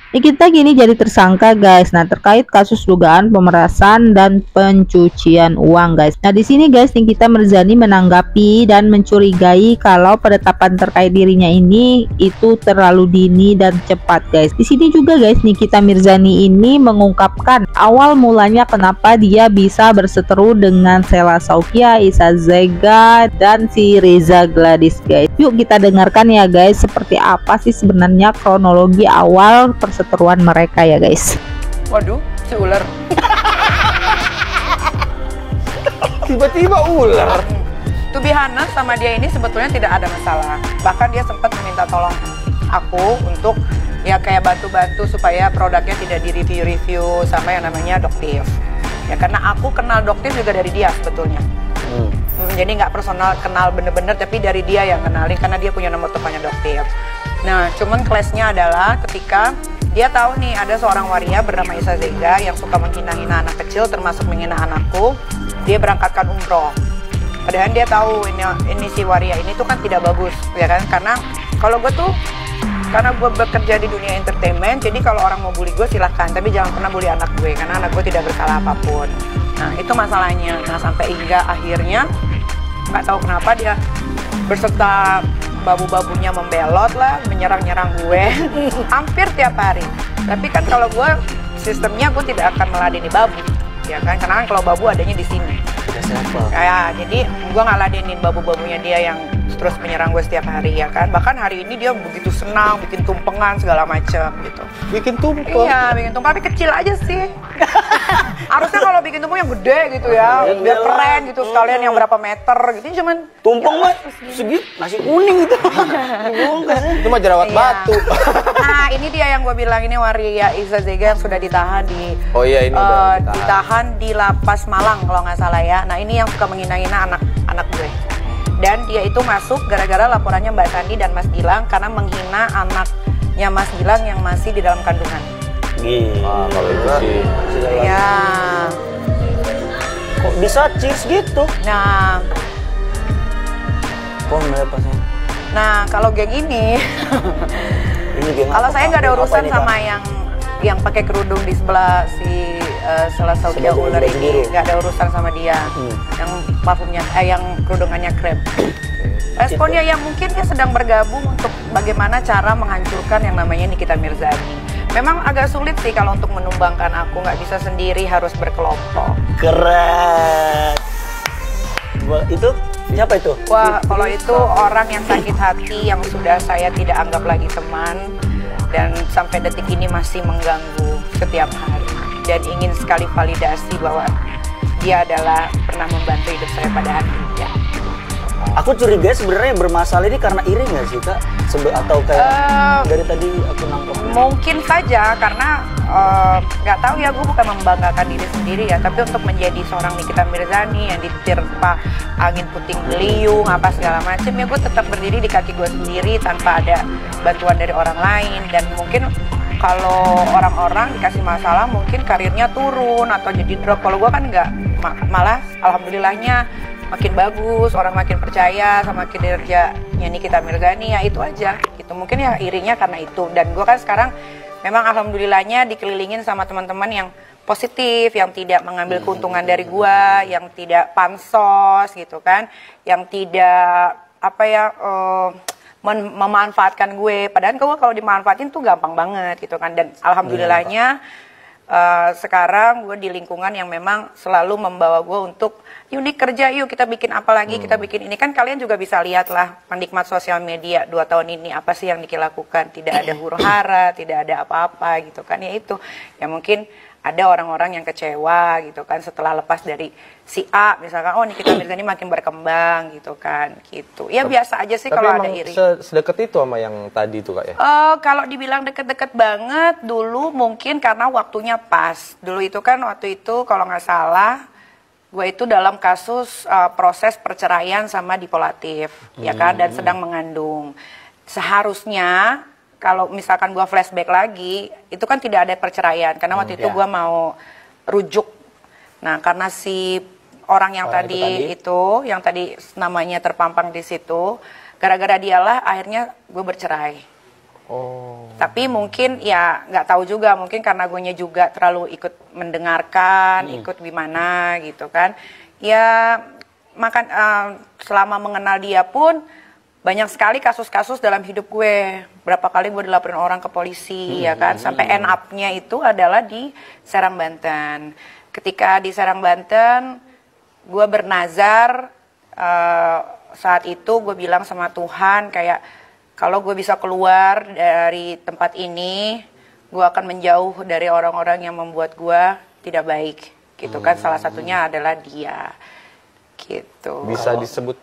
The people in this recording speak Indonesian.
Nikita kini jadi tersangka guys. Nah, terkait kasus dugaan pemerasan dan pencucian uang guys. Nah, di sini guys Nikita Mirzani menanggapi dan mencurigai kalau penetapan terkait dirinya ini itu terlalu dini dan cepat guys. Di sini juga guys Nikita Mirzani ini mengungkapkan awal mulanya kenapa dia bisa berseteru dengan Sheila Shaukia, Isa Zega dan si Reza Gladys guys. Yuk kita dengarkan ya guys, seperti apa sih sebenarnya kronologi awal perseteruan mereka ya guys. Waduh, si ular. Tiba-tiba ular. To be honest, sama dia ini sebetulnya tidak ada masalah. Bahkan dia sempat meminta tolong aku untuk ya kayak bantu-bantu supaya produknya tidak di-review sama yang namanya Doktif. Ya karena aku kenal Doktif juga dari dia sebetulnya. Jadi nggak personal kenal bener-bener, tapi dari dia yang kenalin karena dia punya nomor teleponnya Doktif. Nah, cuman clash-nya adalah ketika dia tahu nih ada seorang waria bernama Isa Zega yang suka menghina-hina anak kecil, termasuk menghina anakku. Dia berangkatkan umroh. Padahal dia tahu ini si waria ini tuh kan tidak bagus, ya kan? Karena kalau gue tuh, karena gue bekerja di dunia entertainment, jadi kalau orang mau bully gue silahkan, tapi jangan pernah bully anak gue, karena anak gue tidak bersalah apapun. Nah itu masalahnya. Nah sampai hingga akhirnya nggak tahu kenapa dia berserta babu-babunya membelot lah, menyerang-nyerang gue hampir tiap hari. Tapi kan kalau gue sistemnya gue tidak akan meladeni babu, ya kan? Karena kan kalau babu adanya di sini. Kayak jadi gue nggak ladenin babu-babunya dia yang terus menyerang gue setiap hari, ya kan? Bahkan hari ini dia begitu senang bikin tumpengan segala macam gitu. Bikin tumpeng? Iya, bikin tumpeng, tapi kecil aja sih. Harusnya kalau bikin tumpeng yang gede gitu ya, biar keren gitu, sekalian yang berapa meter gitu. Cuman tumpeng mah segit nasi kuning itu. Itu mah jerawat batu. Nah ini dia yang gue bilang, ini waria Isa Zega yang sudah ditahan di ditahan di Lapas Malang kalau nggak salah ya. Nah ini yang suka menghina-hina anak gue. Dan dia itu masuk gara-gara laporannya Mbak Sandi dan Mas Gilang karena menghina anaknya Mas Gilang yang masih di dalam kandungan. Kalau itu sih. Ya. Kok bisa cheers gitu? Nah. Kok melepasnya? Nah kalau geng ini, kalau saya nggak ada urusan sama yang pakai kerudung di sebelah si Sheila Shaukia ular ini, nggak ada urusan sama dia. Yang parfumnya, yang kerudungannya krem. Responnya yang mungkin dia sedang bergabung untuk bagaimana cara menghancurkan yang namanya Nikita Mirzani. Memang agak sulit sih kalau untuk menumbangkan aku, nggak bisa sendiri, harus berkelompok. Keren. Itu siapa itu? Wah, kalau itu orang yang sakit hati yang sudah saya tidak anggap lagi teman dan sampai detik ini masih mengganggu setiap hari dan ingin sekali validasi bahwa dia adalah pernah membantu hidup saya pada hari ini. Ya. Aku curiga sebenarnya bermasalah ini karena iri nggak sih Kak? Atau kayak dari tadi aku nangkep? Mungkin saja karena nggak tahu ya, gue bukan membanggakan diri sendiri ya, tapi untuk menjadi seorang Nikita Mirzani yang diterpa angin puting beliung apa segala macam ya, gue tetap berdiri di kaki gue sendiri tanpa ada bantuan dari orang lain. Dan mungkin kalau orang-orang dikasih masalah mungkin karirnya turun atau jadi drop. Kalau gue kan nggak, malah alhamdulillahnya makin bagus, orang makin percaya sama kinerjanya Nikita Mirzani, ya itu aja gitu. Mungkin ya irinya karena itu. Dan gue kan sekarang memang alhamdulillahnya dikelilingin sama teman-teman yang positif, yang tidak mengambil keuntungan dari gue, yang tidak pansos gitu kan, yang tidak apa ya memanfaatkan gue. Padahal gue kalau dimanfaatin tuh gampang banget gitu kan. Dan alhamdulillahnya sekarang gue di lingkungan yang memang selalu membawa gue untuk unik kerja, yuk kita bikin apa lagi, kita bikin ini. Kan kalian juga bisa lihat lah penikmat sosial media 2 tahun ini apa sih yang dilakukan. Tidak ada huru-hara, tidak ada apa-apa gitu kan. Ya itu, ya mungkin ada orang-orang yang kecewa gitu kan setelah lepas dari si A misalkan, oh Nikita Mirzani makin berkembang gitu kan gitu. Ya biasa aja sih kalau ada iri. Sedekat itu sama yang tadi tuh Kak ya? Kalau dibilang deket-deket banget dulu mungkin karena waktunya pas. Dulu itu kan waktu itu kalau nggak salah gue itu dalam kasus proses perceraian sama dipolatif ya kan, dan sedang mengandung. Seharusnya kalau misalkan gue flashback lagi, itu kan tidak ada perceraian. Karena waktu itu gue mau rujuk. Nah, karena si orang yang yang tadi namanya terpampang di situ, gara-gara dialah akhirnya gue bercerai. Oh. Tapi mungkin ya nggak tahu juga, mungkin karena gue juga terlalu ikut mendengarkan, ikut gimana gitu kan. Ya selama mengenal dia pun banyak sekali kasus-kasus dalam hidup gue. Berapa kali gue dilaporin orang ke polisi ya kan, sampai end up-nya itu adalah di Serang, Banten. Ketika di Serang, Banten, gue bernazar, saat itu gue bilang sama Tuhan kayak, kalau gue bisa keluar dari tempat ini, gue akan menjauh dari orang-orang yang membuat gue tidak baik, gitu kan. Salah satunya adalah dia, gitu. Bisa disebut